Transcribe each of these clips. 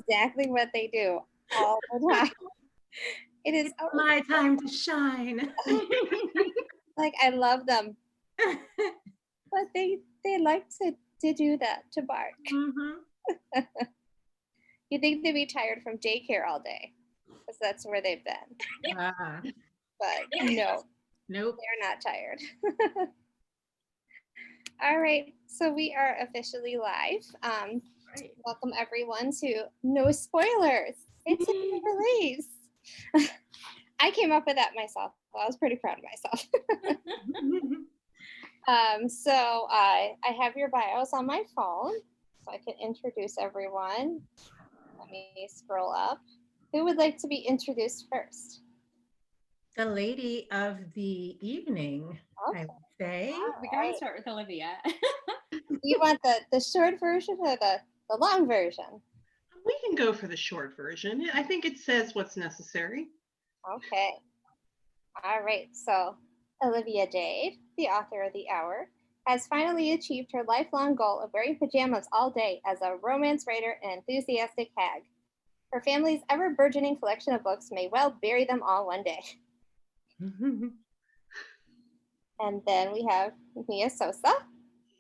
exactly what they do all the time. It is my time to shine. like I love them, but they like to do that, to bark. Mm-hmm. You think they'd be tired from daycare all day, because that's where they've been. But no, Nope. they're not tired. All right, so we are officially live. Right. Welcome everyone to No Spoilers. It's a new release. I came up with that myself. I was pretty proud of myself. So I have your bios on my phone, so I can introduce everyone. Let me scroll up. Who would like to be introduced first? The lady of the evening, Okay. I would say. We gotta start with Olivia. You want the short version or the long version? We can go for the short version. I think it says what's necessary. Okay. All right. So Olivia Dade, the author of The Hour, has finally achieved her lifelong goal of wearing pajamas all day as a romance writer and enthusiastic hag. Her family's ever-burgeoning collection of books may well bury them all one day. And then we have Mia Sosa.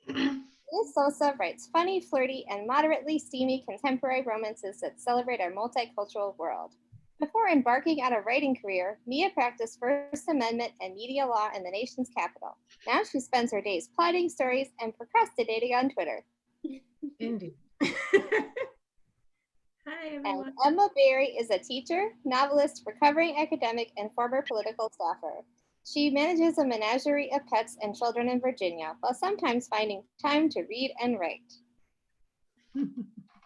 Mia Sosa writes funny, flirty, and moderately steamy contemporary romances that celebrate our multicultural world. Before embarking on a writing career, Mia practiced First Amendment and media law in the nation's capital. Now she spends her days plotting stories and procrastinating on Twitter. Indeed. Hi, everyone. And Emma Berry is a teacher, novelist, recovering academic, and former political staffer. She manages a menagerie of pets and children in Virginia, while sometimes finding time to read and write.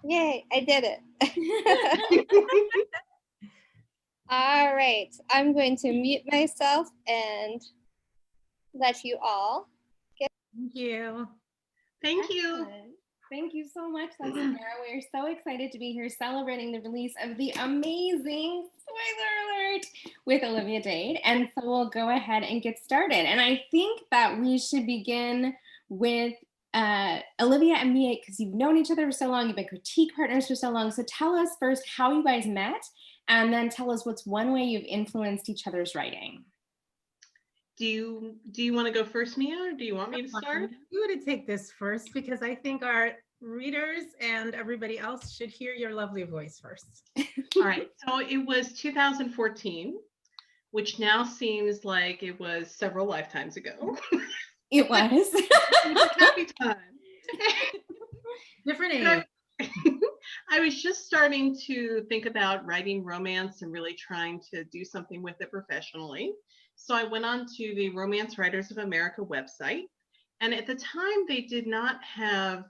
Yay, I did it. All right, I'm going to mute myself and let you all get. Thank you. Thank you. Excellent. Thank you so much, Sarah. We're so excited to be here celebrating the release of the amazing, spoiler alert, with Olivia Dade. And so we'll go ahead and get started. And I think that we should begin with Olivia and Mia, because you've known each other for so long, you've been critique partners for so long. So tell us first how you guys met, and then tell us what's one way you've influenced each other's writing. Do you want to go first, Mia, or do you want me to start? You would take this first, because I think our readers and everybody else should hear your lovely voice first. All right. So it was 2014, which now seems like it was several lifetimes ago. It was. It was a happy time. Different age. I was just starting to think about writing romance and really trying to do something with it professionally. So I went on to the Romance Writers of America website. And at the time, they did not have,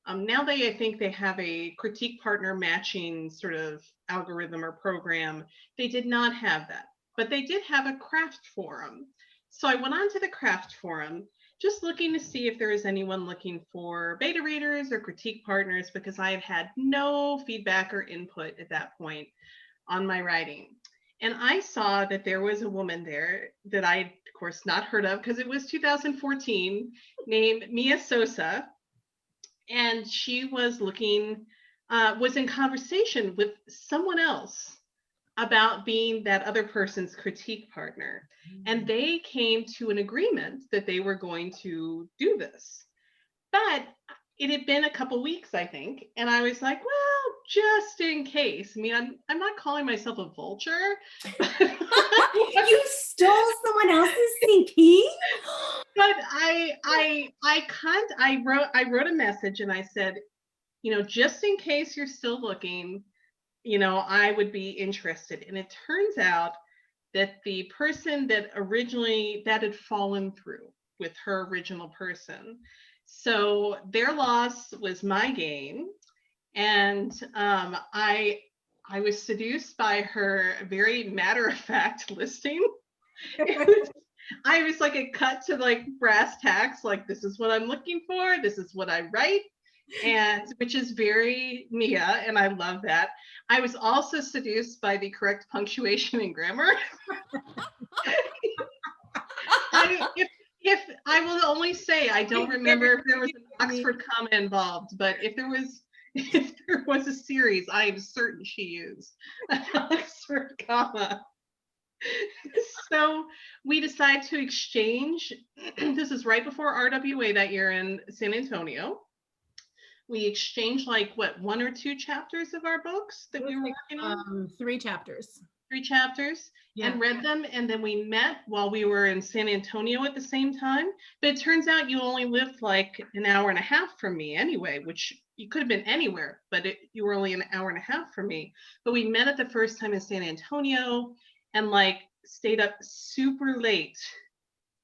now I think they have a critique partner matching sort of algorithm or program. They did not have that, but they did have a craft forum. So I went on to the craft forum, just looking to see if there was anyone looking for beta readers or critique partners, because I had had no feedback or input at that point on my writing. And I saw that there was a woman there that I, of course, not heard of, because it was 2014, named Mia Sosa. And she was was in conversation with someone else about being that other person's critique partner. And they came to an agreement that they were going to do this. But it had been a couple weeks, I think. And I was like, well, just in case. I mean, I'm not calling myself a vulture. You stole someone else's CP? But I wrote a message and I said, just in case you're still looking, I would be interested. And it turns out that the person that had fallen through with her original person. So their loss was my gain. And I was seduced by her very matter-of-fact listing. I was like, a cut to like brass tacks, like, this is what I'm looking for, this is what I write, and which is very Mia, and I love that. I was also seduced by the correct punctuation and grammar. If I will only say, I don't remember if there was an Oxford comma involved, but if there was, if there was a series, I am certain she used an Oxford comma. So we decided to exchange. This is right before RWA that year in San Antonio. We exchanged like what, 1 or 2 chapters of our books that we were working on? 3 chapters. 3 chapters, Yeah. and read them, and then we met while we were in San Antonio at the same time. But it turns out you only lived like an hour and a half from me anyway, which you could have been anywhere, but you were only an hour and a half from me. But we met at the first time in San Antonio and like stayed up super late,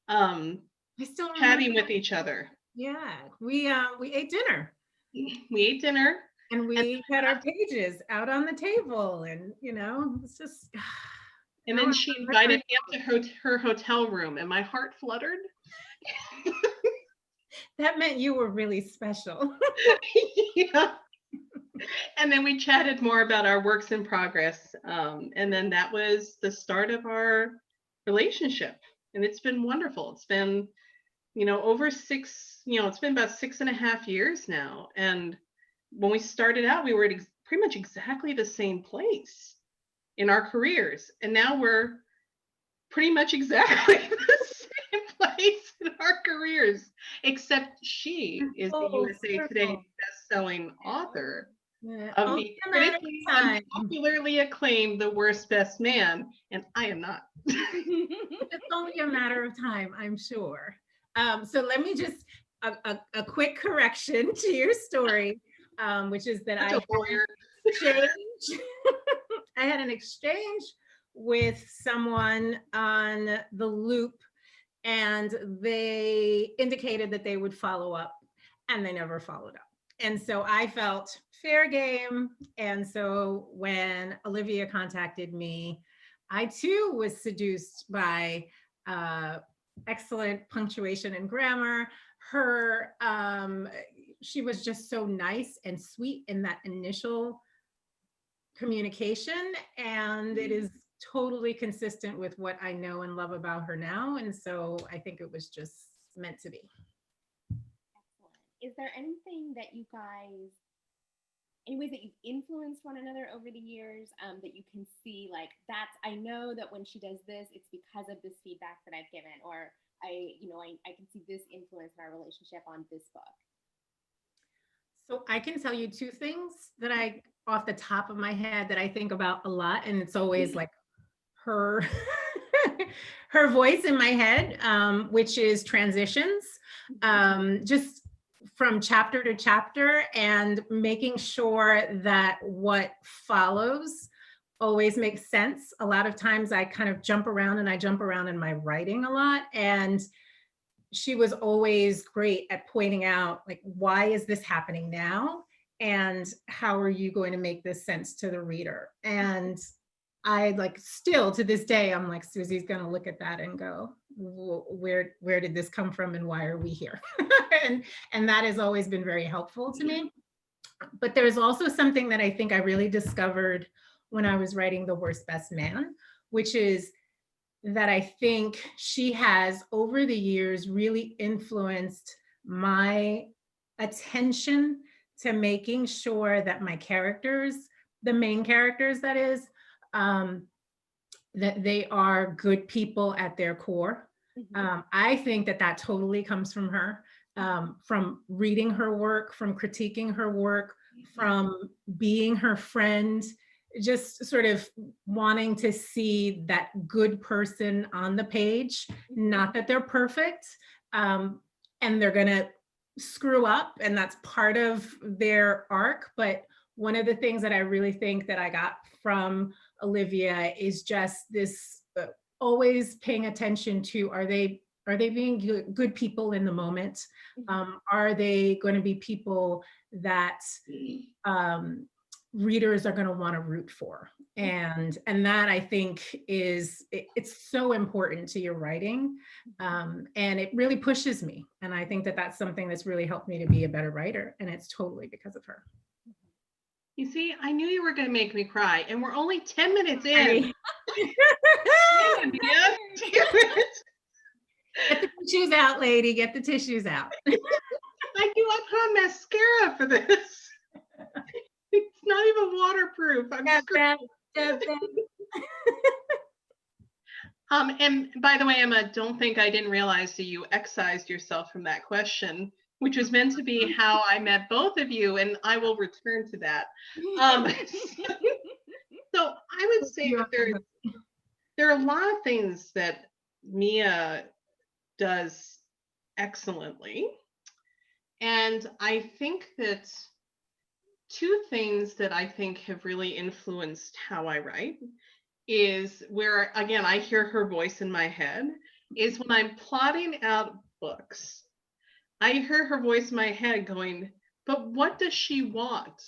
I still chatting remember. with each other. Yeah, we ate dinner. We ate dinner. And we had our pages out on the table, and it's just. And then she invited me up to her hotel room, and my heart fluttered. That meant you were really special. Yeah. And then we chatted more about our works in progress. And then that was the start of our relationship. And it's been wonderful. It's been, over 6, it's been about 6.5 years now. And when we started out, we were at pretty much exactly the same place in our careers. And now we're pretty much exactly the same place in our careers, except she is the USA Today best-selling author of the critically and popularly acclaimed The Worst Best Man, and I am not. It's only a matter of time, I'm sure. So let me just, a quick correction to your story, which is that I had an exchange with someone on the Loop, and they indicated that they would follow up, and they never followed up. And so I felt fair game. And so when Olivia contacted me, I too was seduced by excellent punctuation and grammar. She was just so nice and sweet in that initial communication, and it is totally consistent with what I know and love about her now. And so I think it was just meant to be. Excellent. Is there anything that you guys, any ways that you've influenced one another over the years, that you can see, like, I know that when she does this, it's because of this feedback that I've given, or I can see this influence in our relationship on this book? So I can tell you 2 things that off the top of my head, that I think about a lot, and it's always like her her voice in my head, which is transitions, just from chapter to chapter, and making sure that what follows always makes sense. A lot of times I kind of jump around in my writing a lot, and she was always great at pointing out, like, why is this happening now? And how are you going to make this sense to the reader? And I still to this day, I'm like, Susie's going to look at that and go, where did this come from, and why are we here? and that has always been very helpful to me. But there's also something that I think I really discovered when I was writing The Worst Best Man, which is that I think she has over the years really influenced my attention to making sure that my characters, the main characters that is, that they are good people at their core. I think that totally comes from her, from reading her work, from critiquing her work, from being her friend, just sort of wanting to see that good person on the page. Not that they're perfect, and they're gonna screw up, and that's part of their arc. But one of the things that I really think that I got from Olivia is just this always paying attention to, are they being good people in the moment? Are they going to be people that readers are going to want to root for? And that, I think, it's so important to your writing, and it really pushes me. And I think that that's something that's really helped me to be a better writer, and it's totally because of her. You see, I knew you were going to make me cry, and we're only 10 minutes in. Get the tissues out, lady. Get the tissues out. I knew I put on mascara for this. not even waterproof. I'm and by the way, Emma, don't think I didn't realize that you excised yourself from that question, which was meant to be how I met both of you, and I will return to that. So I would say that there are a lot of things that Mia does excellently. And I think that two things that I think have really influenced how I write is where, again, I hear her voice in my head, is when I'm plotting out books. I hear her voice in my head going, but what does she want?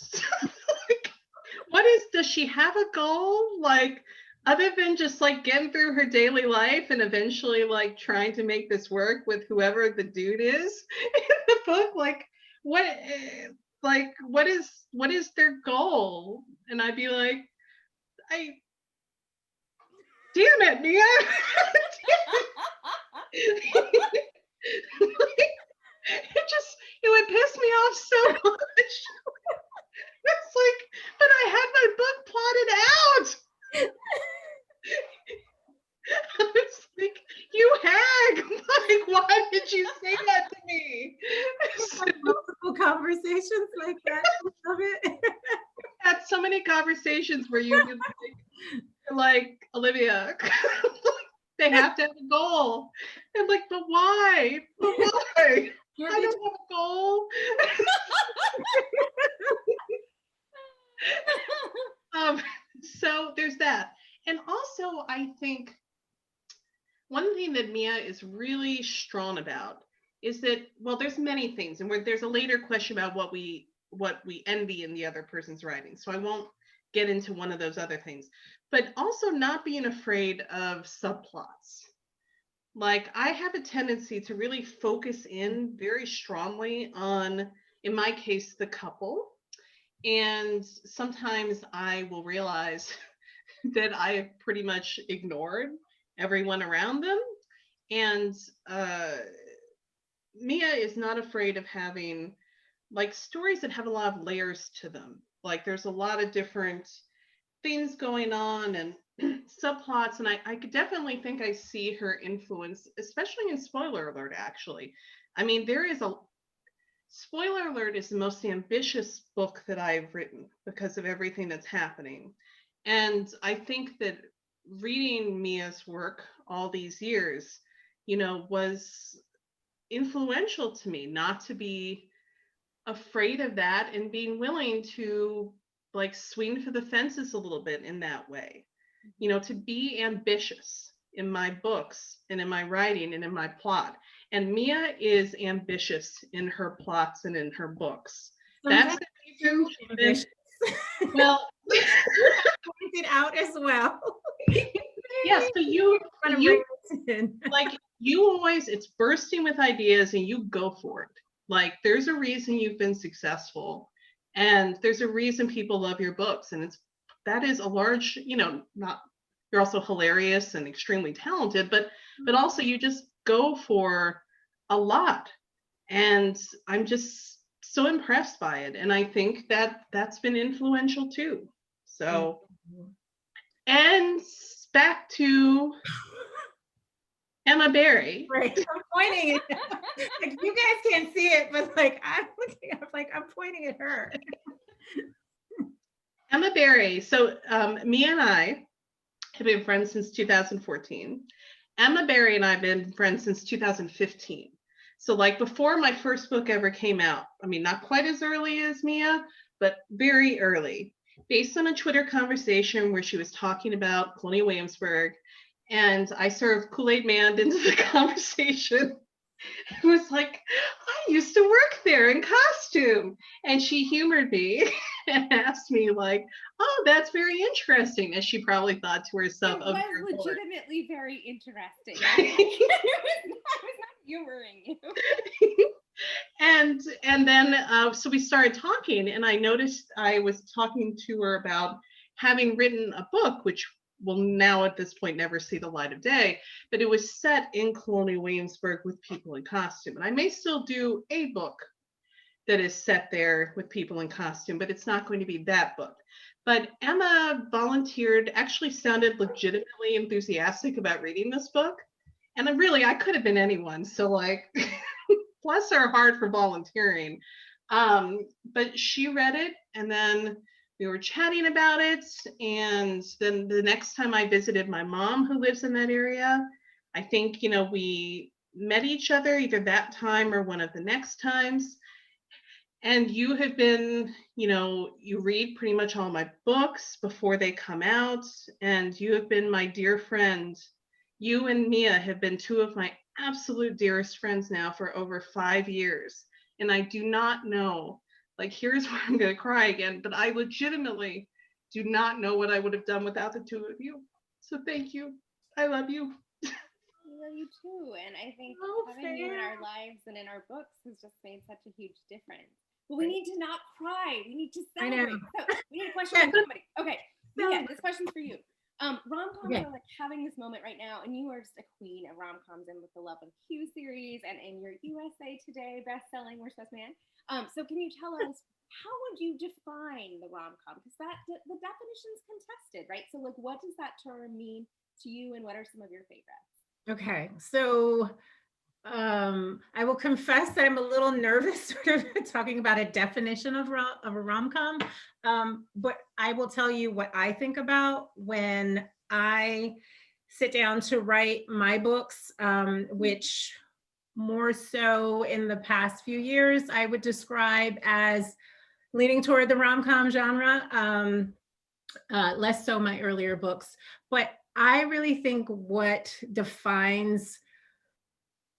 Does she have a goal? Like, other than just like getting through her daily life and eventually like trying to make this work with whoever the dude is in the book, like what is their goal? And I'd be like, damn it, Mia. It would piss me off so much. It's like, but I had my book plotted out. It's like, you hag. Like, why did you say that to me? Multiple conversations like that. I love it. Had so many conversations where you're like, Olivia, they have to have a goal. I'm like, but why? But why? I don't have a goal. So there's that. And also, I think one thing that Mia is really strong about is that, well, there's many things, and there's a later question about what we envy in the other person's writing. So I won't get into one of those other things, but also not being afraid of subplots. Like, I have a tendency to really focus in very strongly on, in my case, the couple. And sometimes I will realize that I have pretty much ignored everyone around them. And Mia is not afraid of having like stories that have a lot of layers to them. Like, there's a lot of different things going on and subplots, and I could definitely think I see her influence, especially in Spoiler Alert, actually. I mean, Spoiler Alert is the most ambitious book that I've written because of everything that's happening. And I think that reading Mia's work all these years, was influential to me, not to be afraid of that and being willing to like swing for the fences a little bit in that way, to be ambitious in my books and in my writing and in my plot. And Mia is ambitious in her plots and in her books. That's the reason. Well, pointed out as well. Yes, but you like, you always, it's bursting with ideas and you go for it. Like, there's a reason you've been successful, and there's a reason people love your books, and that is a large, not, you're also hilarious and extremely talented, but also you just go for a lot, and I'm just so impressed by it, and I think that that's been influential too. So, and back to Emma Barry. Right, I'm pointing at like, you guys can't see it, but like I'm pointing at her. Emma Barry. So Mia and I have been friends since 2014. Emma Barry and I have been friends since 2015. So like before my first book ever came out. I mean, not quite as early as Mia, but very early. Based on a Twitter conversation where she was talking about Colonial Williamsburg, and I sort of Kool-Aid manned into the conversation. It was like, I used to work there in costume. And she humored me and asked me like, oh, that's very interesting. As she probably thought to herself. It was legitimately very interesting. I was not humoring you. And then, so we started talking, and I noticed I was talking to her about having written a book, which will now at this point never see the light of day, but it was set in Colonial Williamsburg with people in costume. And I may still do a book that is set there with people in costume, but it's not going to be that book. But Emma volunteered, actually sounded legitimately enthusiastic about reading this book. And I could have been anyone. So like, bless her heart for volunteering. But she read it, and then we were chatting about it. And then the next time I visited my mom, who lives in that area, I think, we met each other either that time or one of the next times. And you have been, you read pretty much all my books before they come out, and you have been my dear friend. You and Mia have been two of my absolute dearest friends now for over 5 years. And I do not know, like, here's where I'm going to cry again, but I legitimately do not know what I would have done without the two of you. So thank you. I love you. We love you too. And I think having you in our lives and in our books has just made such a huge difference. But we need to not cry. We need to celebrate. So we need a question from somebody. Okay, Mia, this question's for you. Rom-coms are like having this moment right now, and you are just a queen of rom-coms, and with the Love and Q series and in your USA Today best-selling Worst Best Man. So can you tell us, how would you define the rom-com? Because the definition's contested, right? So like, what does that term mean to you, and what are some of your favorites? Okay, so I will confess that I'm a little nervous sort of talking about a definition of a rom-com, but I will tell you what I think about when I sit down to write my books, which more so in the past few years I would describe as leaning toward the rom-com genre, less so my earlier books. But I really think what defines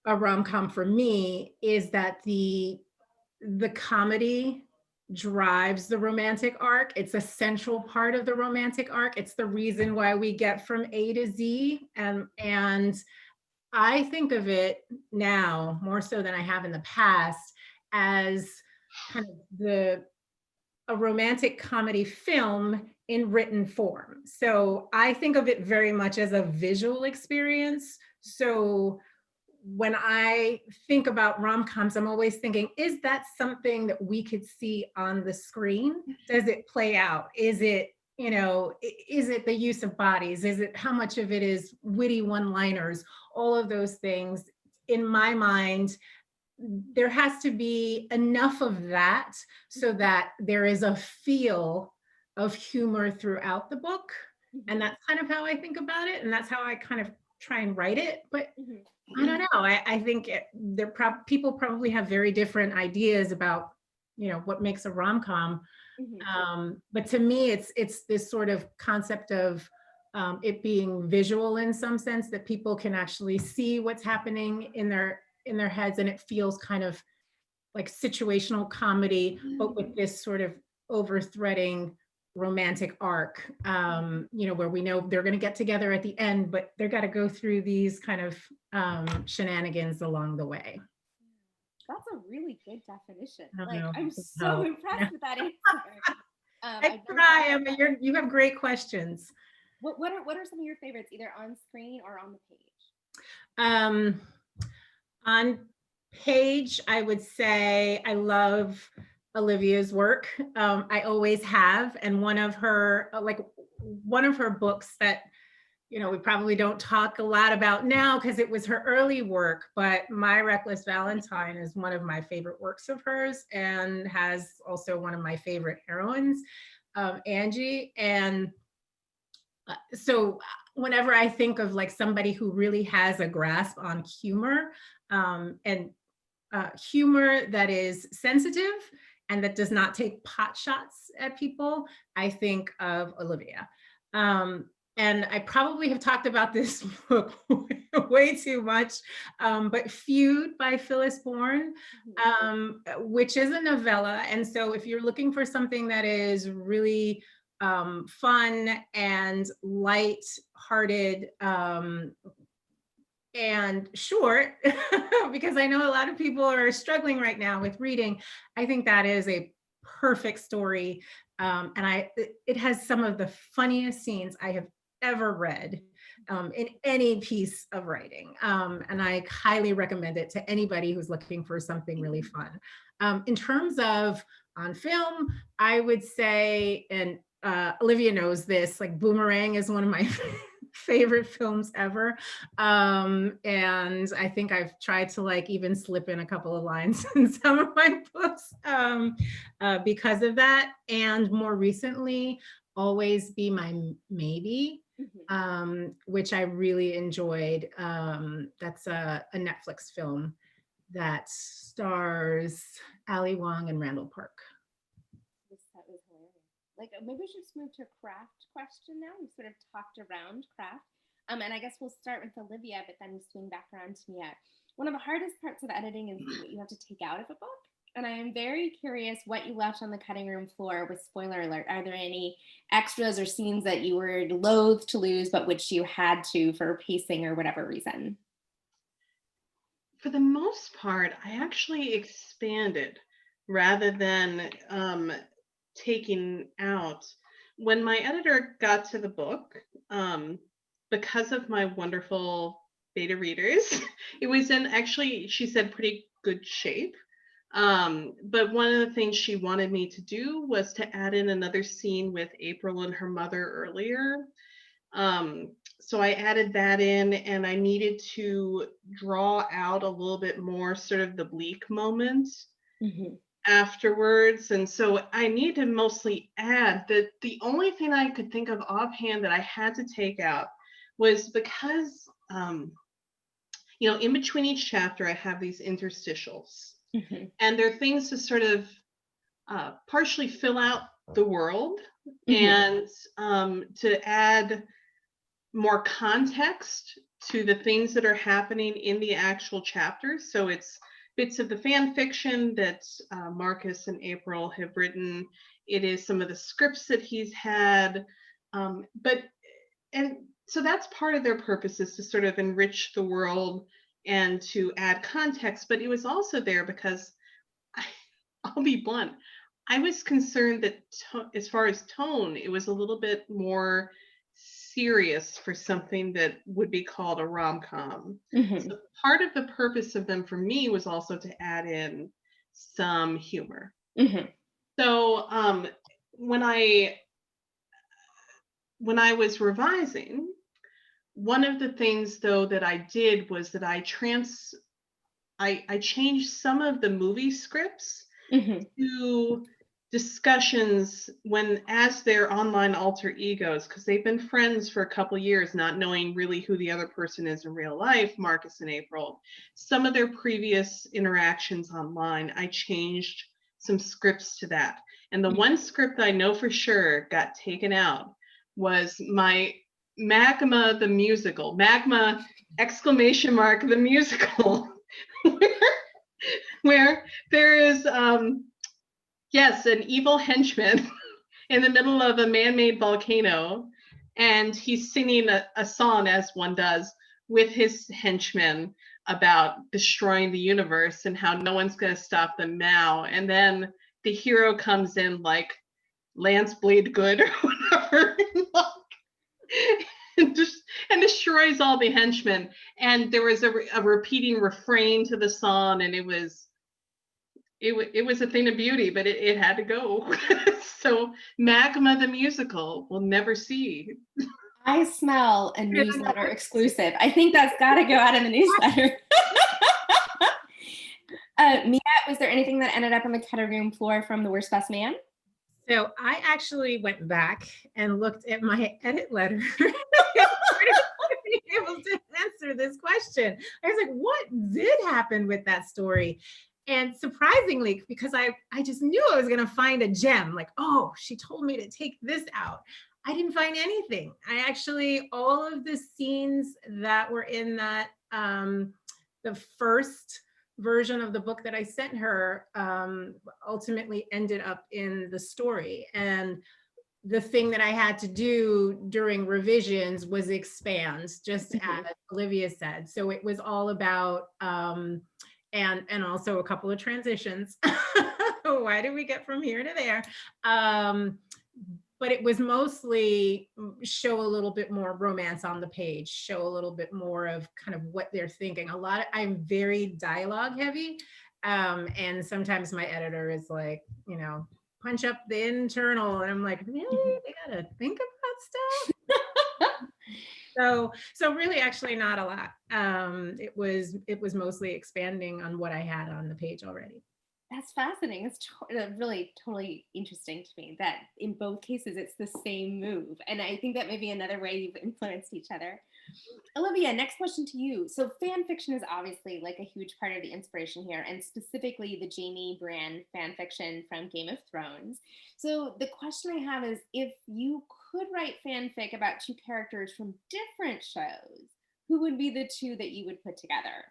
a rom-com for me is that the comedy drives the romantic arc. It's a central part of the romantic arc. It's the reason why we get from A to Z. And I think of it now more so than I have in the past as kind of a romantic comedy film in written form. So I think of it very much as a visual experience. So when I think about rom-coms, I'm always thinking, is that something that we could see on the screen? Does it play out? Is it, is it the use of bodies? Is it how much of it is witty one-liners? All of those things. In my mind, there has to be enough of that so that there is a feel of humor throughout the book. And that's kind of how I think about it. And that's how I kind of try and write it. But I don't know. I think people probably have very different ideas about, what makes a rom-com. But to me, it's this sort of concept of it being visual in some sense, that people can actually see what's happening in their heads, and it feels kind of like situational comedy, but with this sort of over-threading romantic arc, where we know they're going to get together at the end, but they're got to go through these kind of shenanigans along the way. That's a really good definition. Know. I'm so impressed with that answer. I try. You have great questions. What are some of your favorites, either on screen or on the page? On page, I would say I love Olivia's work. I always have, and one of her books that we probably don't talk a lot about now because it was her early work, but My Reckless Valentine is one of my favorite works of hers, and has also one of my favorite heroines, Angie. And so whenever I think of like somebody who really has a grasp on humor, and humor that is sensitive and that does not take pot shots at people, I think of Olivia. And I probably have talked about this book way too much, but Feud by Phyllis Bourne, which is a novella. And so if you're looking for something that is really fun and light-hearted, and short, because I know a lot of people are struggling right now with reading, I think that is a perfect story. And it has some of the funniest scenes I have ever read in any piece of writing. And I highly recommend it to anybody who's looking for something really fun. In terms of on film, I would say, and Olivia knows this, like Boomerang is one of my favorite films ever. And I think I've tried to like even slip in a couple of lines in some of my books because of that. And more recently, Always Be My Maybe, which I really enjoyed. That's a Netflix film that stars Ali Wong and Randall Park. That was hilarious. Like, maybe we should just move to a craft question now. We've sort of talked around craft. And I guess we'll start with Olivia, but then swing back around to me. One of the hardest parts of editing is what you have to take out of a book. And I am very curious what you left on the cutting room floor with spoiler alert. Are there any extras or scenes that you were loath to lose, but which you had to for pacing or whatever reason? For the most part, I actually expanded rather than taking out. When my editor got to the book, because of my wonderful beta readers, it was in actually, she said, pretty good shape. But one of the things she wanted me to do was to add in another scene with April and her mother earlier. So I added that in, and I needed to draw out a little bit more sort of the bleak moment afterwards. And so I need to mostly add that the only thing I could think of offhand that I had to take out was because, in between each chapter, I have these interstitials. And they're things to sort of partially fill out the world and to add more context to the things that are happening in the actual chapters. So it's bits of the fan fiction that Marcus and April have written. It is some of the scripts that he's had. And so that's part of their purpose, is to sort of enrich the world and to add context. But it was also there because, I'll be blunt, I was concerned that as far as tone, it was a little bit more serious for something that would be called a rom-com. So part of the purpose of them for me was also to add in some humor. So when I was revising, one of the things though that I did was that I changed some of the movie scripts to discussions as their online alter egos, because they've been friends for a couple years, not knowing really who the other person is in real life, Marcus and April. Some of their previous interactions online, I changed some scripts to that. And the one script I know for sure got taken out was my Magma the musical, Magma ! The musical, where there is yes, an evil henchman in the middle of a man-made volcano, and he's singing a song, as one does, with his henchmen about destroying the universe and how no one's going to stop them now. And then the hero comes in like Lance Blade Good or whatever, and destroys all the henchmen. And there was a repeating refrain to the song, and it was a thing of beauty, but it had to go. So Magma the musical will never see. I smell a newsletter exclusive. I think that's got to go out in the newsletter. Mia, was there anything that ended up on the cutting room floor from The Worst Best Man? So I actually went back and looked at my edit letter able to answer this question. I was like, what did happen with that story? And surprisingly, because I just knew I was going to find a gem, like, oh, she told me to take this out. I didn't find anything. I actually, all of the scenes that were in that, the first version of the book that I sent her, ultimately ended up in the story. And the thing that I had to do during revisions was expand, just as Olivia said. So it was all about, and also a couple of transitions. Why did we get from here to there? But it was mostly show a little bit more romance on the page, show a little bit more of kind of what they're thinking. I'm very dialogue heavy. And sometimes my editor is like, punch up the internal. And I'm like, really? They gotta think about stuff? So really actually not a lot. It was mostly expanding on what I had on the page already. That's fascinating. It's really totally interesting to me that in both cases it's the same move. And I think that may be another way you've influenced each other. Olivia, next question to you. So fan fiction is obviously like a huge part of the inspiration here, and specifically the Jamie Bran fan fiction from Game of Thrones. So the question I have is, if you could write fanfic about two characters from different shows, who would be the two that you would put together?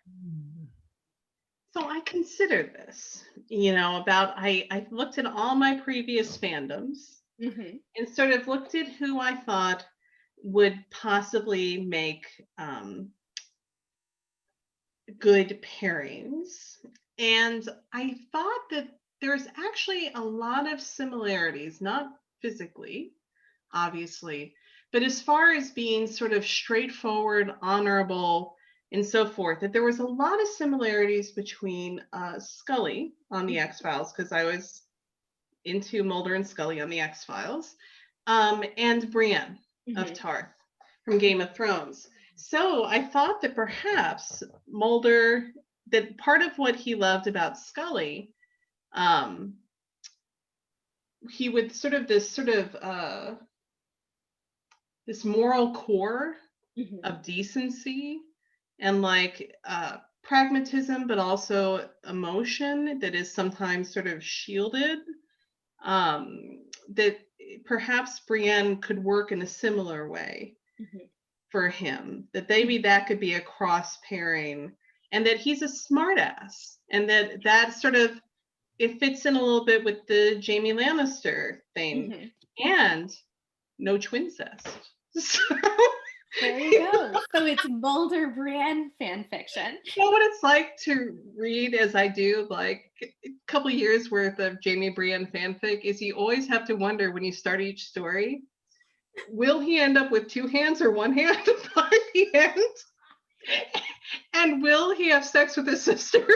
So I considered this, I looked at all my previous fandoms and sort of looked at who I thought would possibly make good pairings. And I thought that there's actually a lot of similarities, not physically, obviously, but as far as being sort of straightforward, honorable, and so forth, that there was a lot of similarities between Scully on the X-Files, because I was into Mulder and Scully on the X-Files, and Brienne of Tarth from Game of Thrones. So I thought that perhaps Mulder, that part of what he loved about Scully, he would this moral core of decency and pragmatism, but also emotion that is sometimes sort of shielded, that perhaps Brienne could work in a similar way for him, that maybe that could be a cross pairing, and that he's a smartass, and that sort of, it fits in a little bit with the Jaime Lannister thing, and no twincest. So there you go. So it's Mulder Brienne fan fiction. You know what it's like to read, as I do, like a couple years worth of Jaime Brienne fanfic, is you always have to wonder when you start each story, will he end up with two hands or one hand by the end? And will he have sex with his sister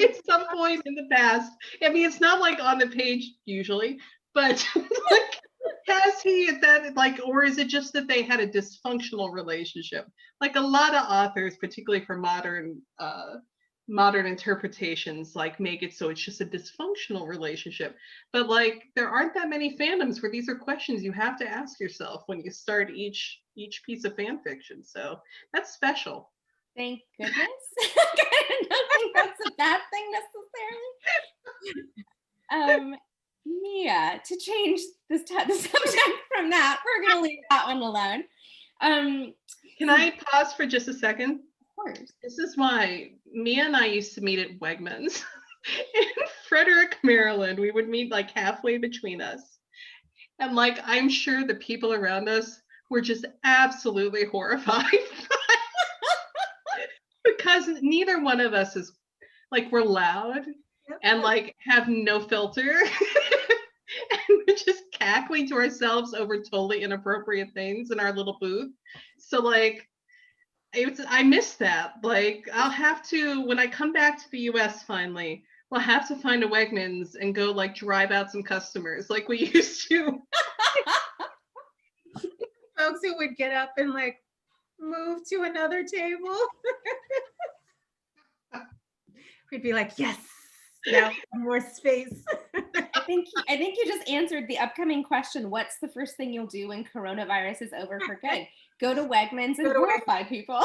at some point in the past? I mean, it's not like on the page usually, but like, has he or is it just that they had a dysfunctional relationship? Like a lot of authors, particularly for modern interpretations, make it so it's just a dysfunctional relationship. But there aren't that many fandoms where these are questions you have to ask yourself when you start each piece of fan fiction. So that's special. Thank goodness. I don't think that's a bad thing necessarily. Mia, to change the subject from that, we're going to leave that one alone. Can I pause for just a second? Of course. This is why Mia and I used to meet at Wegmans in Frederick, Maryland. We would meet halfway between us. And I'm sure the people around us were just absolutely horrified because neither one of us is we're loud and have no filter. And we're just cackling to ourselves over totally inappropriate things in our little booth. So I miss that. I'll have to, when I come back to the US finally, we'll have to find a Wegmans and go drive out some customers like we used to. Folks who would get up and move to another table. We'd be like, yes, now more space. I think you just answered the upcoming question. What's the first thing you'll do when coronavirus is over for good? Go to Wegmans and horrify people.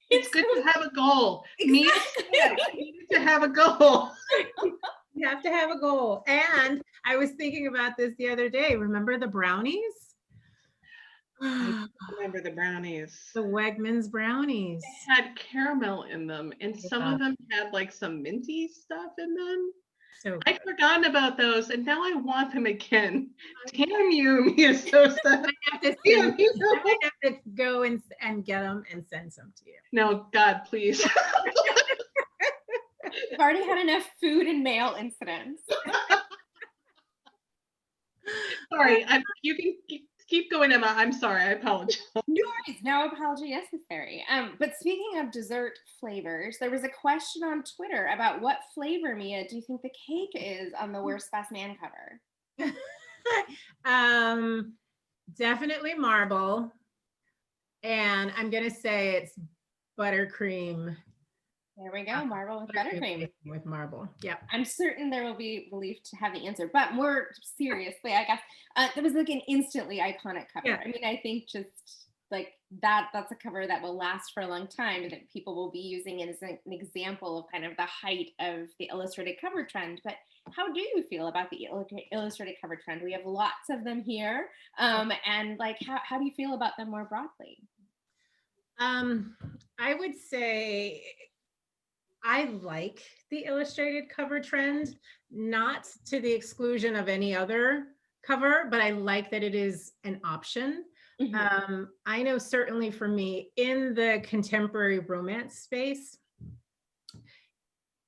It's good to have a goal. Exactly. Need to have a goal. You have to have a goal. And I was thinking about this the other day. Remember the brownies? I remember the brownies. The Wegmans brownies. They had caramel in them, and some of them had some minty stuff in them. So I'd forgotten about those, and now I want them again. Damn you, Mia Sosa. I have to go and get them and send some to you. No, God, please. We've already had enough food and mail incidents. Sorry, you can Keep going, Emma. I'm sorry. I apologize. No worries, no apology necessary. But speaking of dessert flavors, there was a question on Twitter about what flavor, Mia, do you think the cake is on the Worst Best Man cover? Definitely marble. And I'm gonna say it's buttercream. There we go, marble with buttercream. With marble, yep. I'm certain there will be relief to have the answer, but more seriously, I guess, that was like an instantly iconic cover. Yeah. I mean, I think just like that's a cover that will last for a long time, that people will be using it as an example of kind of the height of the illustrated cover trend. But how do you feel about the illustrated cover trend? We have lots of them here. And like, how do you feel about them more broadly? I would say I like the illustrated cover trend, not to the exclusion of any other cover, but I like that it is an option. Mm-hmm. I know certainly for me in the contemporary romance space,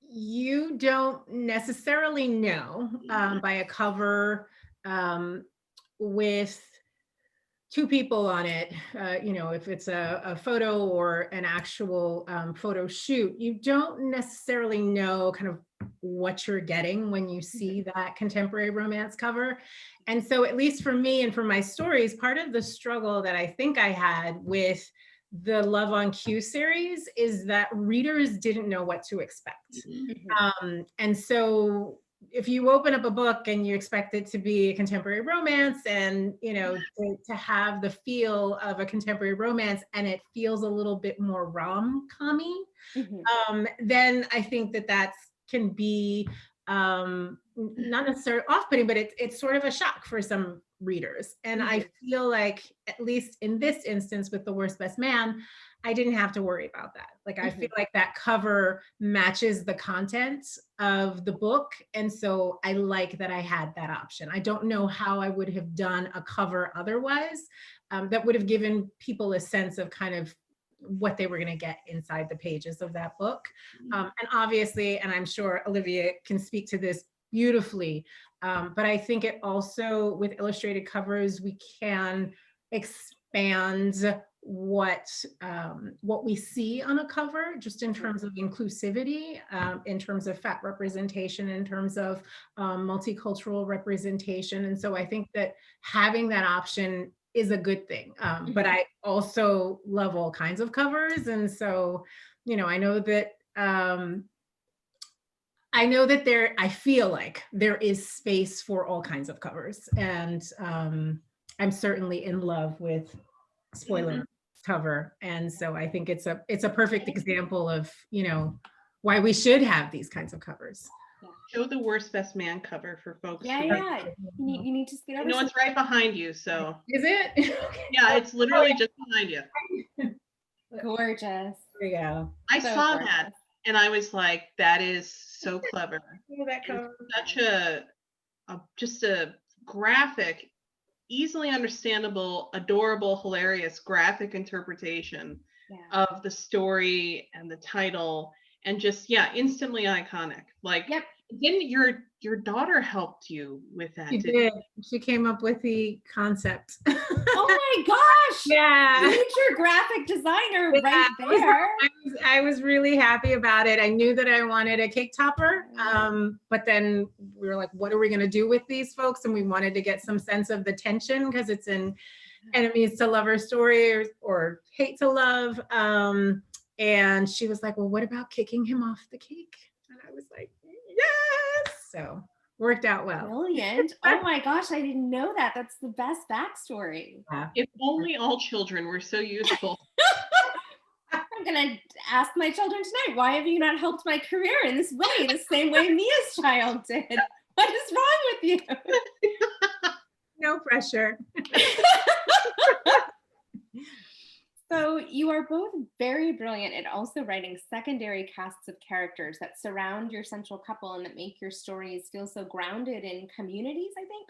you don't necessarily know by a cover with two people on it, if it's a photo or an actual photo shoot, you don't necessarily know kind of what you're getting when you see that contemporary romance cover. And so at least for me and for my stories, part of the struggle that I think I had with the Love on Cue series is that readers didn't know what to expect. And so if you open up a book and you expect it to be a contemporary romance and, to have the feel of a contemporary romance and it feels a little bit more rom-com-y, then I think that can be not necessarily off-putting, but it's sort of a shock for some readers. And I feel like, at least in this instance with The Worst Best Man, I didn't have to worry about that. Like, I feel like that cover matches the content of the book. And so I like that I had that option. I don't know how I would have done a cover otherwise that would have given people a sense of kind of what they were going to get inside the pages of that book. And obviously, and I'm sure Olivia can speak to this beautifully, but I think it also, with illustrated covers, we can expand what we see on a cover, just in terms of inclusivity, in terms of fat representation, in terms of multicultural representation. And so I think that having that option is a good thing. But I also love all kinds of covers. And so, I know that I feel like there is space for all kinds of covers. And I'm certainly in love with spoiler cover. And so I think it's a perfect example of, why we should have these kinds of covers. Show the Worst Best Man cover for folks. Yeah. You need to scoot over. No, it's right behind you. So is it? Yeah, it's literally just behind you. Gorgeous. There you go. I saw that and I was like, that is so clever. That cover. Such just a graphic, easily understandable, adorable, hilarious graphic interpretation of the story and the title, and just instantly iconic. Like, didn't your daughter helped you with that? She did. She came up with the concept. Oh my gosh! Yeah, future graphic designer right there. I was really happy about it. I knew that I wanted a cake topper, but then we were like, what are we going to do with these folks? And we wanted to get some sense of the tension, because it's an enemies to lover story or hate to love. And she was like, well, what about kicking him off the cake? And I was like, yes. So worked out well. Brilliant. Oh my gosh, I didn't know that. That's the best backstory. Yeah. If only all children were so useful. I'm gonna ask my children tonight, why have you not helped my career in this way, the same way Mia's child did? What is wrong with you? No pressure. So you are both very brilliant at also writing secondary casts of characters that surround your central couple and that make your stories feel so grounded in communities, I think.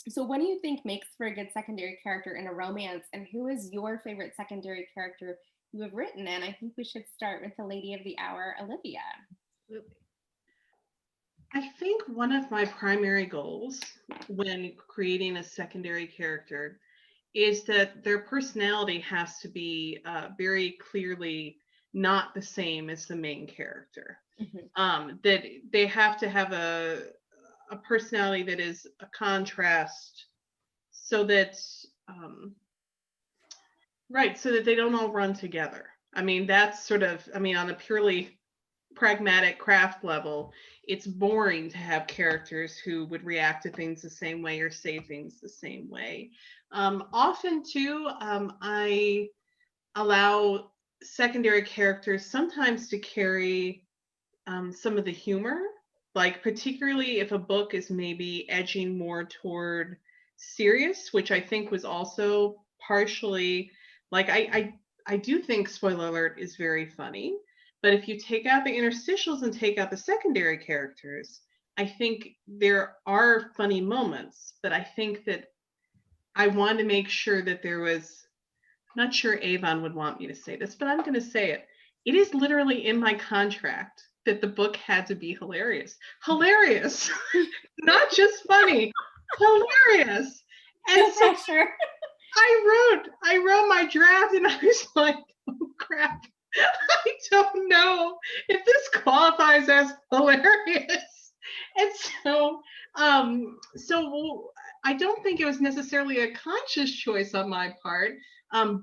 So what do you think makes for a good secondary character in a romance, and who is your favorite secondary character you have written? And I think we should start with the lady of the hour, Olivia. Absolutely. I think one of my primary goals when creating a secondary character is that their personality has to be very clearly not the same as the main character. That they have to have a personality that is a contrast, so that right, so that they don't all run together. I mean, that's sort of, I mean, on a purely pragmatic craft level, it's boring to have characters who would react to things the same way or say things the same way. Often, too, I allow secondary characters sometimes to carry some of the humor, like particularly if a book is maybe edging more toward serious, which I think was also partially, like, I do think, spoiler alert, is very funny. But if you take out the interstitials and take out the secondary characters, I think there are funny moments, but I think that I wanted to make sure that there was, I'm not sure Avon would want me to say this, but I'm going to say it. It is literally in my contract that the book had to be hilarious. Hilarious. Not just funny. Hilarious. And so sure. I wrote my draft and I was like, oh crap. I don't know if this qualifies as hilarious. And so I don't think it was necessarily a conscious choice on my part,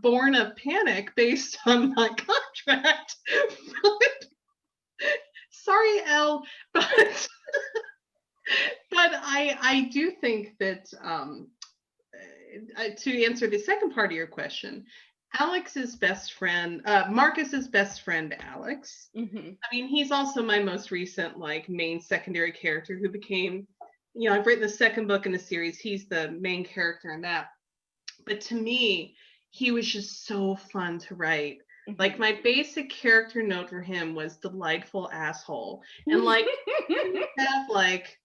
born of panic based on my contract. Sorry, Elle, but I do think that to answer the second part of your question, Alex's best friend, Marcus's best friend, Alex. I mean, he's also my most recent like main secondary character who became, you know, I've written the second book in the series. He's the main character in that. But to me, he was just so fun to write. Like my basic character note for him was delightful asshole. And like you have like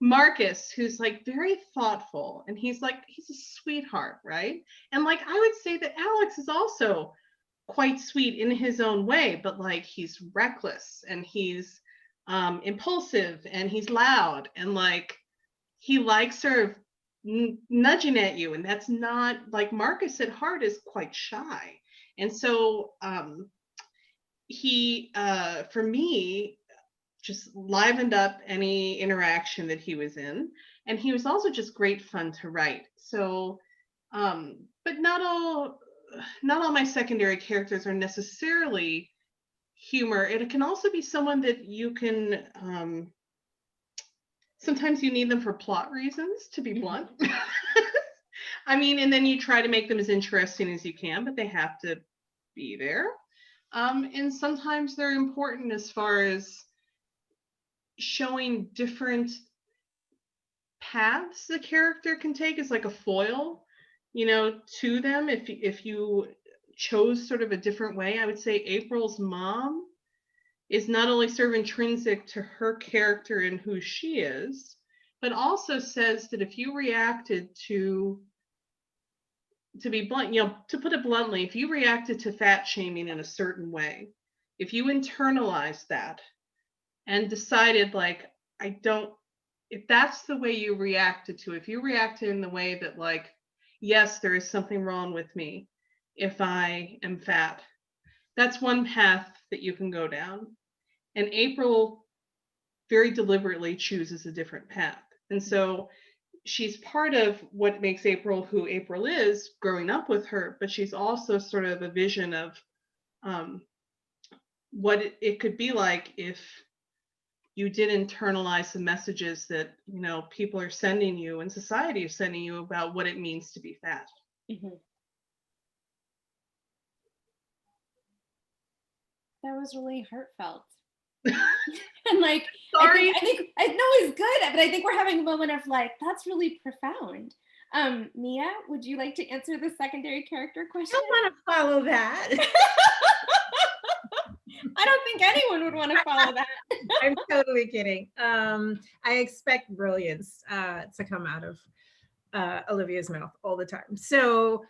Marcus, who's like very thoughtful, and he's a sweetheart, right? And like I would say that Alex is also quite sweet in his own way, but like he's reckless and he's impulsive and he's loud and like he likes sort of nudging at you, and that's not like Marcus at heart is quite shy. And so he for me just livened up any interaction that he was in, and he was also just great fun to write. So but not all my secondary characters are necessarily humor. It can also be someone that you can sometimes you need them for plot reasons, to be blunt. I mean, and then you try to make them as interesting as you can, but they have to be there. And sometimes they're important as far as showing different paths the character can take as like a foil, you know, to them. If you chose sort of a different way, I would say April's mom is not only sort of intrinsic to her character and who she is, but also says that if you reacted to be blunt, you know, to put it bluntly, if you reacted to fat shaming in a certain way, if you internalized that and decided like, if that's the way you reacted to it, if you reacted in the way that like, yes, there is something wrong with me if I am fat, that's one path that you can go down. And April very deliberately chooses a different path. And so she's part of what makes April who April is growing up with her, but she's also sort of a vision of what it could be like if you did internalize the messages that, you know, people are sending you and society is sending you about what it means to be fat. That was really heartfelt. And like, Sorry. I think I know it's good, but I think we're having a moment of like, that's really profound. Mia, would you like to answer the secondary character question? I don't want to follow that. I don't think anyone would want to follow that. I'm totally kidding. I expect brilliance to come out of Olivia's mouth all the time. So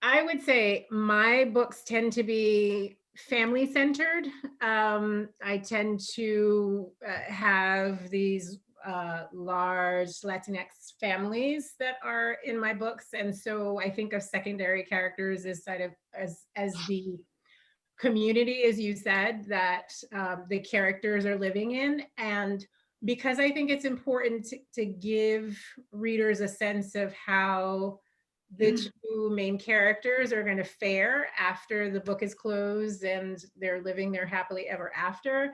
I would say my books tend to be family centered. I tend to have these large Latinx families that are in my books. And so I think of secondary characters as sort of as the community, as you said, that the characters are living in. And because I think it's important to give readers a sense of how the two main characters are going to fare after the book is closed and they're living their happily ever after,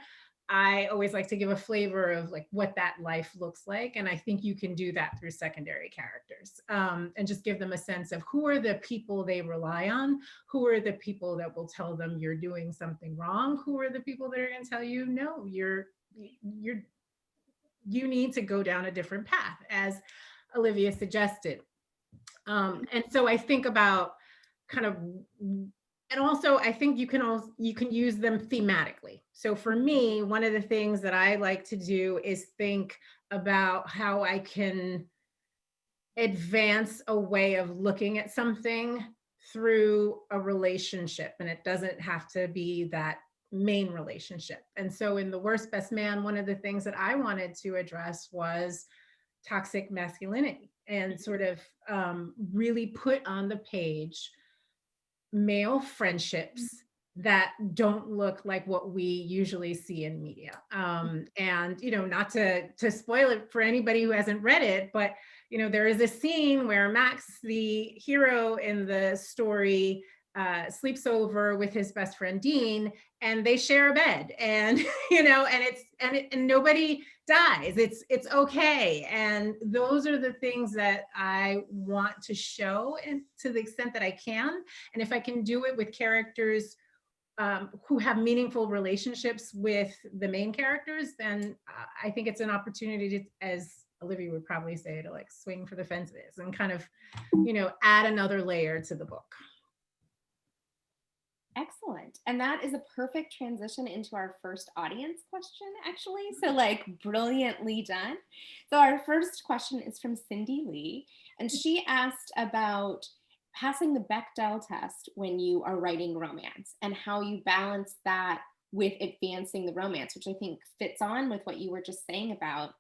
I always like to give a flavor of like what that life looks like. And I think you can do that through secondary characters, and just give them a sense of who are the people they rely on, who are the people that will tell them you're doing something wrong, who are the people that are going to tell you, no, you need to go down a different path, as Olivia suggested. And so I think about kind of, and also I think you can use them thematically. So for me, one of the things that I like to do is think about how I can advance a way of looking at something through a relationship, and it doesn't have to be that main relationship. And so in The Worst Best Man, one of the things that I wanted to address was toxic masculinity, and sort of really put on the page male friendships that don't look like what we usually see in media. And, not to spoil it for anybody who hasn't read it, but, there is a scene where Max, the hero in the story, sleeps over with his best friend Dean, and they share a bed, and and nobody dies. It's okay. And those are the things that I want to show, and to the extent that I can. And if I can do it with characters who have meaningful relationships with the main characters, then I think it's an opportunity to, as Olivia would probably say, to like swing for the fences and kind of, add another layer to the book. Excellent. And that is a perfect transition into our first audience question, actually. So like brilliantly done. So our first question is from Cindy Lee, and she asked about passing the Bechdel test when you are writing romance and how you balance that with advancing the romance, which I think fits on with what you were just saying about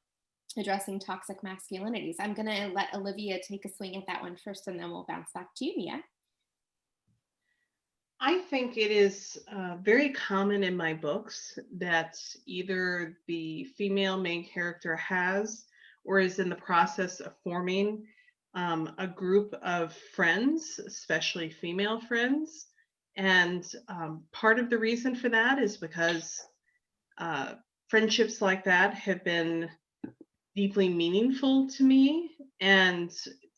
addressing toxic masculinities. I'm going to let Olivia take a swing at that one first, and then we'll bounce back to you, Mia. I think it is very common in my books that either the female main character has or is in the process of forming a group of friends, especially female friends. And part of the reason for that is because friendships like that have been deeply meaningful to me. And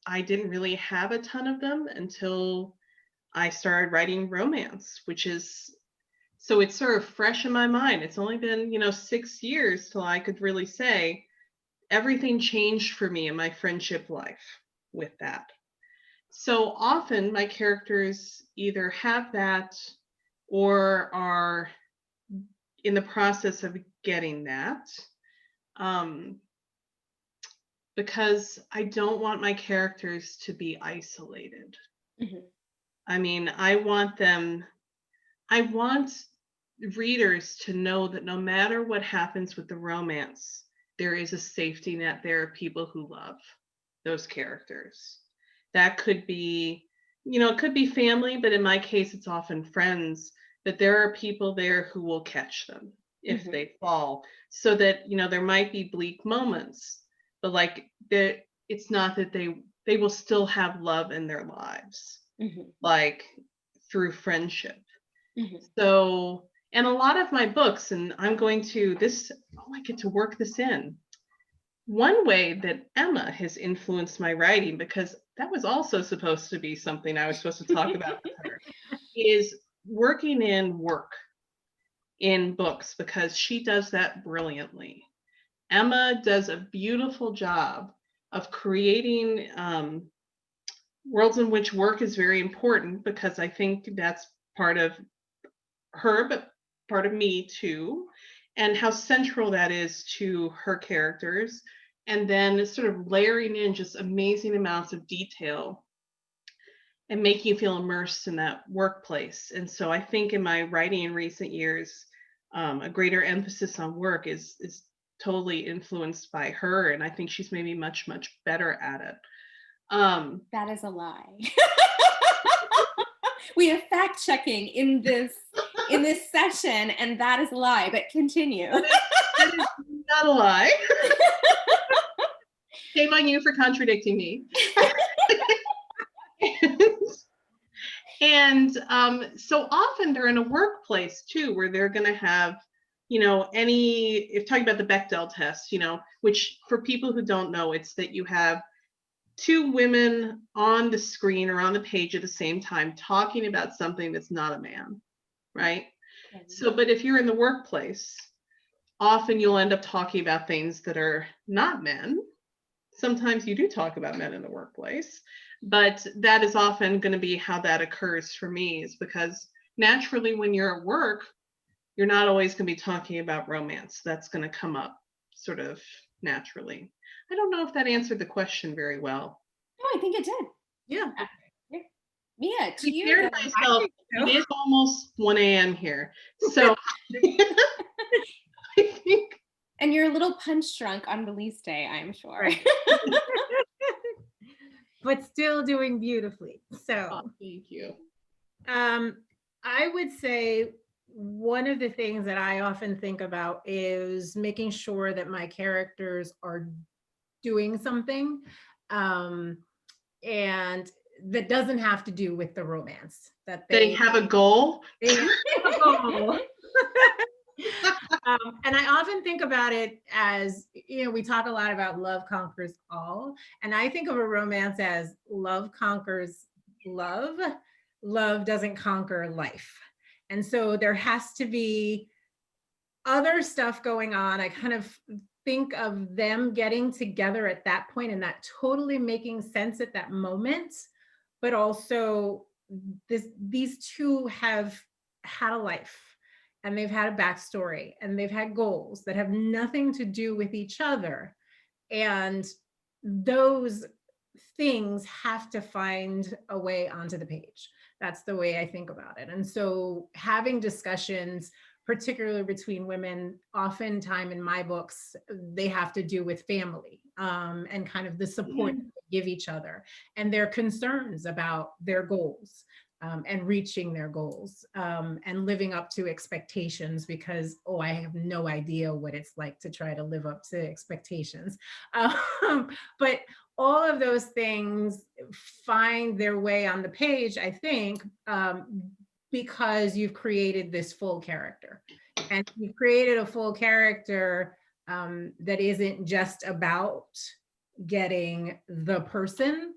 I didn't really have a ton of them until I started writing romance, so it's sort of fresh in my mind. It's only been, 6 years till I could really say everything changed for me in my friendship life with that. So often my characters either have that or are in the process of getting that, because I don't want my characters to be isolated. Mm-hmm. I mean, I want readers to know that no matter what happens with the romance, there is a safety net. There are people who love those characters. That could be, it could be family, but in my case, it's often friends, that there are people there who will catch them if mm-hmm. they fall, so that, there might be bleak moments, but it's not that they will still have love in their lives. Mm-hmm. Like through friendship. Mm-hmm. So, and a lot of my books, and I'm going to I get to work this in. One way that Emma has influenced my writing, because that was also supposed to be something I was supposed to talk about with her, is working in work in books, because she does that brilliantly. Emma does a beautiful job of creating worlds in which work is very important, because I think that's part of her, but part of me too, and how central that is to her characters. And then sort of layering in just amazing amounts of detail and making you feel immersed in that workplace. And so I think in my writing in recent years, a greater emphasis on work is totally influenced by her, and I think she's maybe much better at it. That is a lie. We have fact checking in this session, and that is a lie, but continue. That is not a lie. Shame on you for contradicting me. And so often they're in a workplace too, where they're going to have, if talking about the Bechdel test, which for people who don't know, it's that you have two women on the screen or on the page at the same time talking about something that's not a man, right? Okay. So, but if you're in the workplace, often you'll end up talking about things that are not men. Sometimes you do talk about men in the workplace, but that is often going to be how that occurs for me, is because naturally when you're at work, you're not always going to be talking about romance. That's going to come up sort of naturally. I don't know if that answered the question very well. No, I think it did. Yeah. Mia, to you. Fair to myself, it is almost 1 a.m. here. So I think. And you're a little punch drunk on release day, I'm sure. Right. But still doing beautifully. So thank you. I would say one of the things that I often think about is making sure that my characters are doing something, and that doesn't have to do with the romance. That they have a goal. They have a goal. And I often think about it as, we talk a lot about love conquers all. And I think of a romance as love conquers love. Love doesn't conquer life. And so there has to be other stuff going on. I kind of think of them getting together at that point and that totally making sense at that moment. But also these two have had a life. And they've had a backstory and they've had goals that have nothing to do with each other. And those things have to find a way onto the page. That's the way I think about it. And so having discussions, particularly between women, oftentimes in my books, they have to do with family, and kind of the support that they give each other and their concerns about their goals. And reaching their goals, and living up to expectations, because, I have no idea what it's like to try to live up to expectations. But all of those things find their way on the page, I think, because you've created this full character. And you've created a full character that isn't just about getting the person.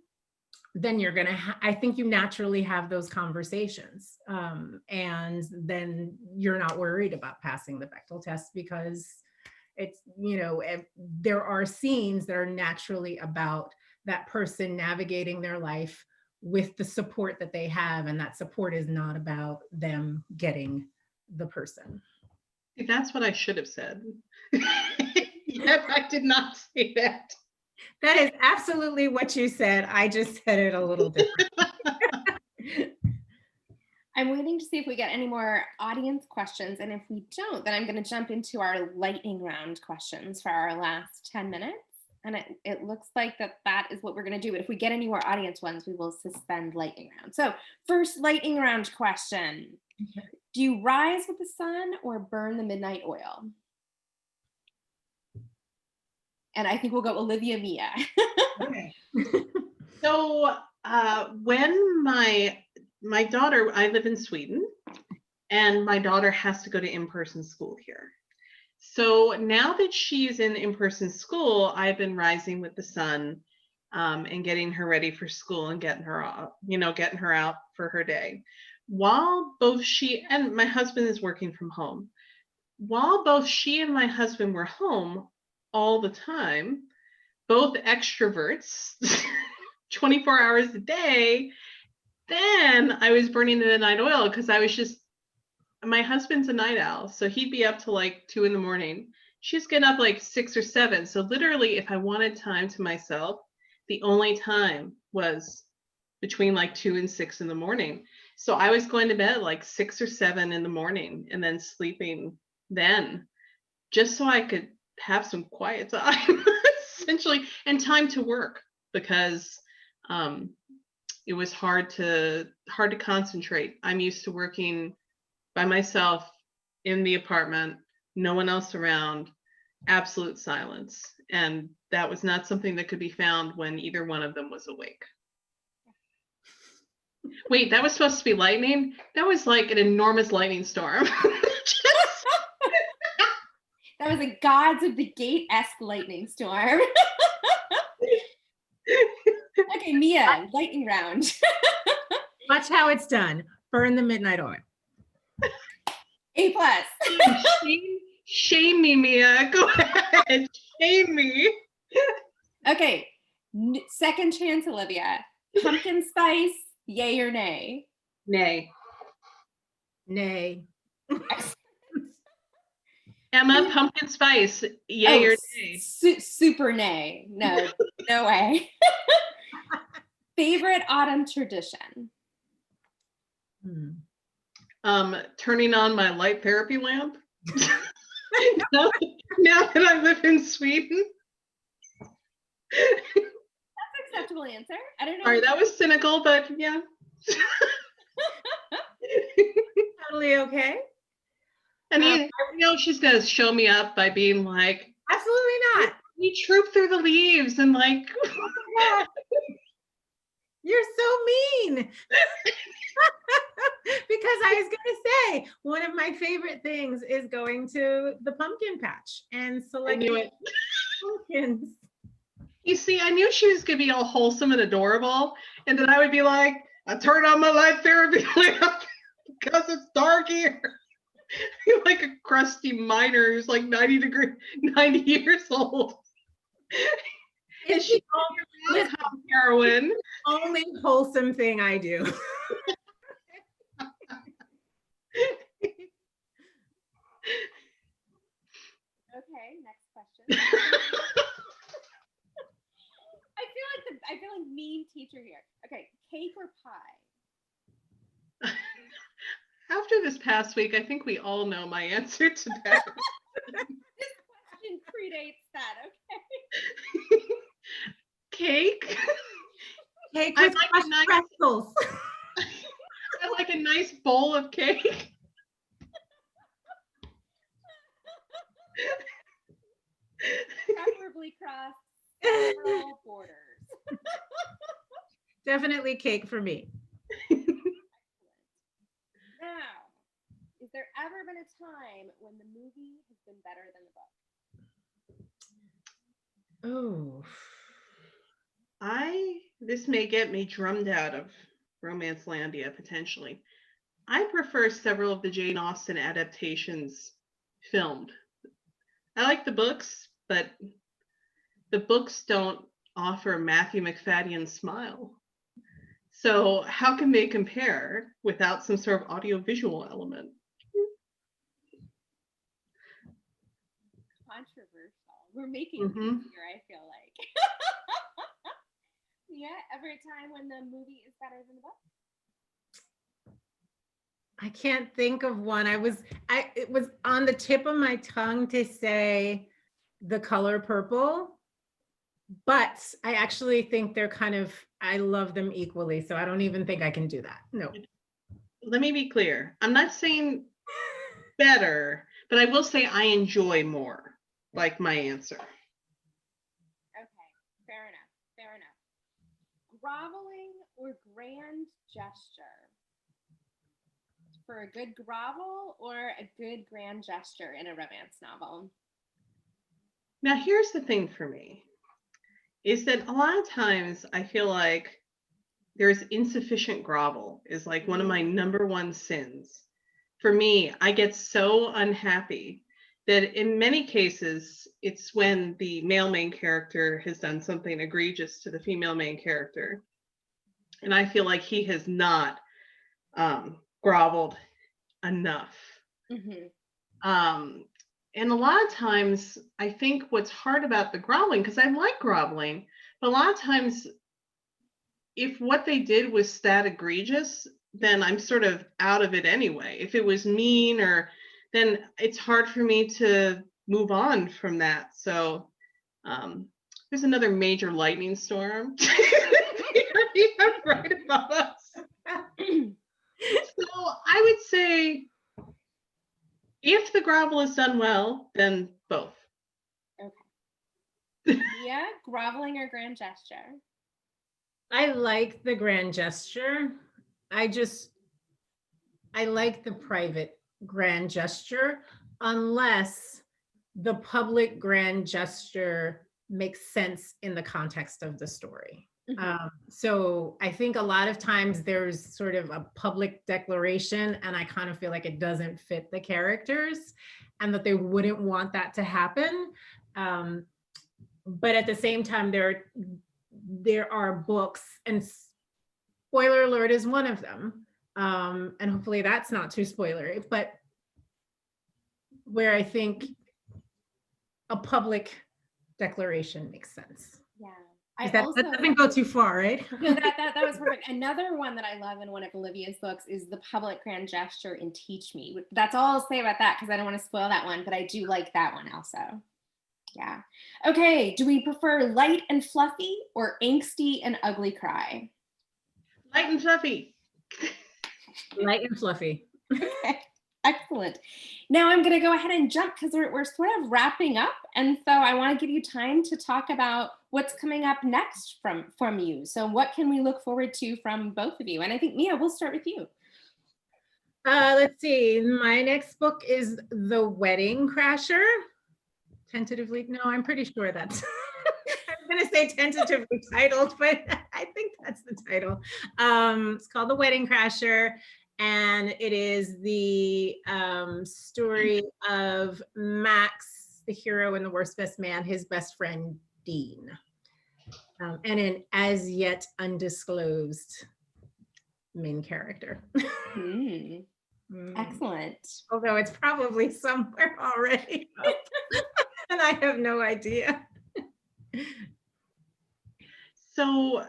Then you're going to, I think you naturally have those conversations. And then you're not worried about passing the Bechdel test, because it's, there are scenes that are naturally about that person navigating their life with the support that they have. And that support is not about them getting the person. That's what I should have said. Yep, I did not say that. That is absolutely what you said. I just said it a little different. I'm waiting to see if we get any more audience questions. And if we don't, then I'm going to jump into our lightning round questions for our last 10 minutes. And it looks like that is what we're going to do. But if we get any more audience ones, we will suspend lightning round. So first lightning round question. Okay. Do you rise with the sun or burn the midnight oil? And I think we'll go Olivia, Mia. Okay. So when my daughter, I live in Sweden, and my daughter has to go to in-person school here. So now that she's in in-person school, I've been rising with the sun, and getting her ready for school and getting her out for her day. While both she and my husband is working from home, while both she and my husband were home all the time, both extroverts, 24 hours a day, then I was burning the midnight oil, because my husband's a night owl, so he'd be up till like 2 a.m. She's getting up like 6 or 7. So literally, if I wanted time to myself, the only time was between like 2 and 6 a.m. So I was going to bed at like 6 or 7 a.m. and then sleeping then, just so I could have some quiet time, essentially, and time to work, because it was hard to concentrate. I'm used to working by myself in the apartment, no one else around, absolute silence. And that was not something that could be found when either one of them was awake. Wait, that was supposed to be lightning? That was like an enormous lightning storm. That was a Gods of the Gate-esque lightning storm. Okay, Mia, lightning round. Watch how it's done. Burn the midnight oil. A+. Shame me, Mia. Go ahead. Shame me. Okay, second chance, Olivia. Pumpkin spice, yay or nay? Nay. Nay. Emma, pumpkin spice, yay or nay? Super nay. No, no way. Favorite autumn tradition? Turning on my light therapy lamp. now that I live in Sweden. That's an acceptable answer. I don't know. All right, that was cynical, but yeah. Totally okay. And you know she's gonna show me up by being like, absolutely not. We troop through the leaves and like, you're so mean. Because I was gonna say one of my favorite things is going to the pumpkin patch and selecting pumpkins. You see, I knew she was gonna be all wholesome and adorable, and then I would be like, I turned on my light therapy lamp because it's dark here. You're like a crusty miner who's like 90 years old. And she heroin. Only wholesome thing I do. Okay, next question. I feel like mean teacher here. Okay, cake or pie? After this past week, I think we all know my answer to that. This question predates that, okay? Cake? Cake with crushed pretzels. I like a nice bowl of cake. Preferably crossed several borders. Definitely cake for me. Now, is there ever been a time when the movie has been better than the book? Oh. This may get me drummed out of Romancelandia potentially. I prefer several of the Jane Austen adaptations filmed. I like the books, but the books don't offer Matthew McFadden's smile. So how can they compare without some sort of audiovisual element? Controversial. We're making things here, I feel like. Yeah, every time when the movie is better than the book? I can't think of one. It was on the tip of my tongue to say The Color Purple, but I actually think they're I love them equally. So I don't even think I can do that. No. Let me be clear. I'm not saying better, but I will say I enjoy more, like my answer. Okay, fair enough. Groveling or grand gesture? For a good grovel or a good grand gesture in a romance novel? Now, here's the thing for me, is that a lot of times I feel like there's insufficient grovel is like one of my number one sins. For me, I get so unhappy that in many cases, it's when the male main character has done something egregious to the female main character. And I feel like he has not groveled enough. And a lot of times, I think what's hard about the groveling, because I like groveling, but a lot of times, if what they did was that egregious, then I'm sort of out of it anyway. If it was mean, then it's hard for me to move on from that. So there's another major lightning storm right above us. So I would say if the grovel is done well, then both. Okay. Yeah, groveling or grand gesture? I like the grand gesture. I like the private grand gesture, unless the public grand gesture makes sense in the context of the story. So I think a lot of times there's sort of a public declaration, and I kind of feel like it doesn't fit the characters and that they wouldn't want that to happen. But at the same time, there are books, and spoiler alert is one of them. And hopefully that's not too spoilery, but where I think a public declaration makes sense. Yeah. That doesn't go too far, right? No, that was perfect. Another one that I love in one of Olivia's books is the public grand gesture in Teach Me. That's all I'll say about that, because I don't want to spoil that one, but I do like that one also. Yeah. Okay. Do we prefer light and fluffy or angsty and ugly cry? Light and fluffy. Light and fluffy. Okay. Excellent. Now I'm going to go ahead and jump, because we're sort of wrapping up. And so I want to give you time to talk about what's coming up next from you. So what can we look forward to from both of you? And I think, Mia, we'll start with you. Let's see. My next book is The Wedding Crasher. Tentatively, no, I'm pretty sure that's, I'm going to say tentatively titled, but I think that's the title. It's called The Wedding Crasher. And it is the story of Max, the hero and the worst best man, his best friend, Dean. And an as yet undisclosed main character. Excellent. Although it's probably somewhere already. And I have no idea. So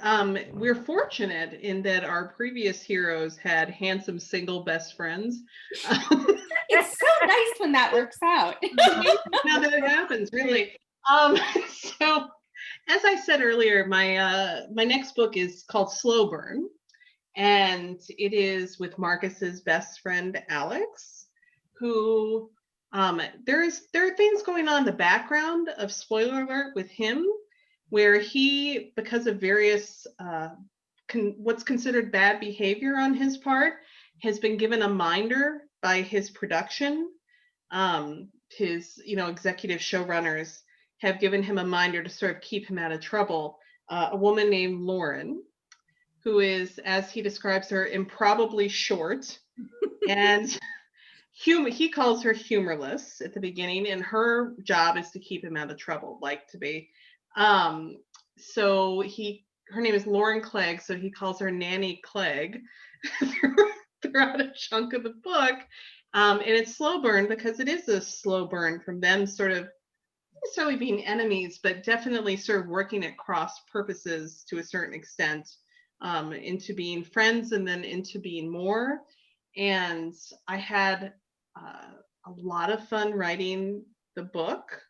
we're fortunate in that our previous heroes had handsome single best friends. It's so nice when that works out. Now that it happens, really. So as I said earlier, my next book is called Slow Burn, and it is with Marcus's best friend Alex, who there are things going on in the background of, spoiler alert, with him, where he, because of various what's considered bad behavior on his part, has been given a minder by his production. His executive showrunners have given him a minder to sort of keep him out of trouble. A woman named Lauren, who is, as he describes her, improbably short, and he calls her humorless at the beginning, and her job is to keep him out of trouble, like to be. So her name is Lauren Clegg, so he calls her Nanny Clegg throughout a chunk of the book. And it's slow burn because it is a slow burn from them sort of not necessarily being enemies, but definitely sort of working at cross purposes to a certain extent, into being friends and then into being more. And I had a lot of fun writing the book.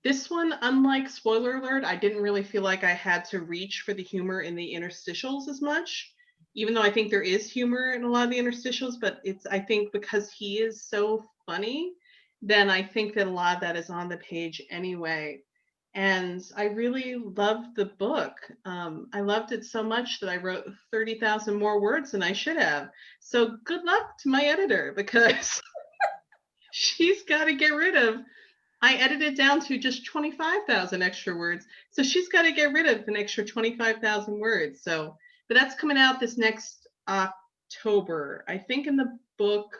This one, unlike spoiler alert, I didn't really feel like I had to reach for the humor in the interstitials as much, even though I think there is humor in a lot of the interstitials, but I think because he is so funny, then I think that a lot of that is on the page anyway. And I really loved the book. I loved it so much that I wrote 30,000 more words than I should have. So good luck to my editor, because she's got to get rid of, I edited down to just 25,000 extra words. So she's got to get rid of an extra 25,000 words. So, but that's coming out this next October. I think in the book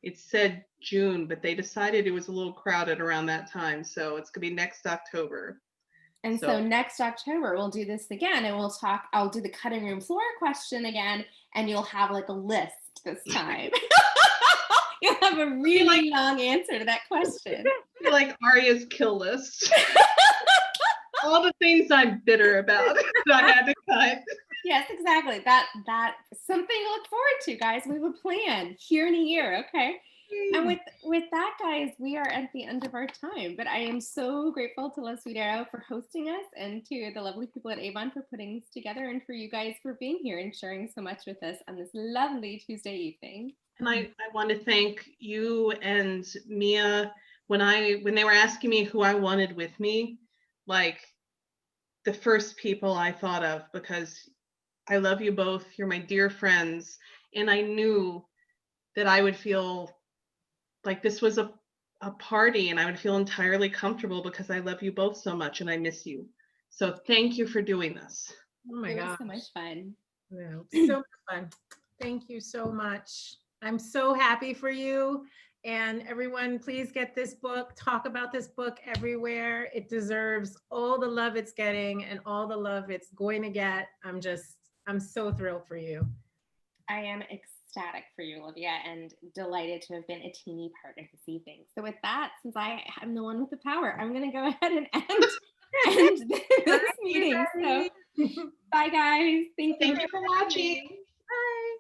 it said June, but they decided it was a little crowded around that time. So it's going to be next October. And so next October, we'll do this again, and I'll do the cutting room floor question again, and you'll have like a list this time. You'll have a really long answer to that question. Like Arya's kill list. All the things I'm bitter about that I had to cut. Yes, exactly. That something to look forward to, guys. We have a plan here in a year. Okay. And with that, guys, we are at the end of our time. But I am so grateful to Les Sudero for hosting us, and to the lovely people at Avon for putting this together, and for you guys for being here and sharing so much with us on this lovely Tuesday evening. And I want to thank you and Mia. When they were asking me who I wanted with me, like the first people I thought of, because I love you both. You're my dear friends. And I knew that I would feel like this was a party, and I would feel entirely comfortable because I love you both so much and I miss you. So thank you for doing this. Oh my It God. was so much fun. Yeah, so much fun. Thank you so much. I'm so happy for you. And everyone, please get this book. Talk about this book everywhere. It deserves all the love it's getting and all the love it's going to get. I'm so thrilled for you. I am ecstatic for you, Olivia, and delighted to have been a teeny part of this evening. So with that, since I am the one with the power, I'm going to go ahead and end this meeting. So bye, guys. Thank you for watching. Bye.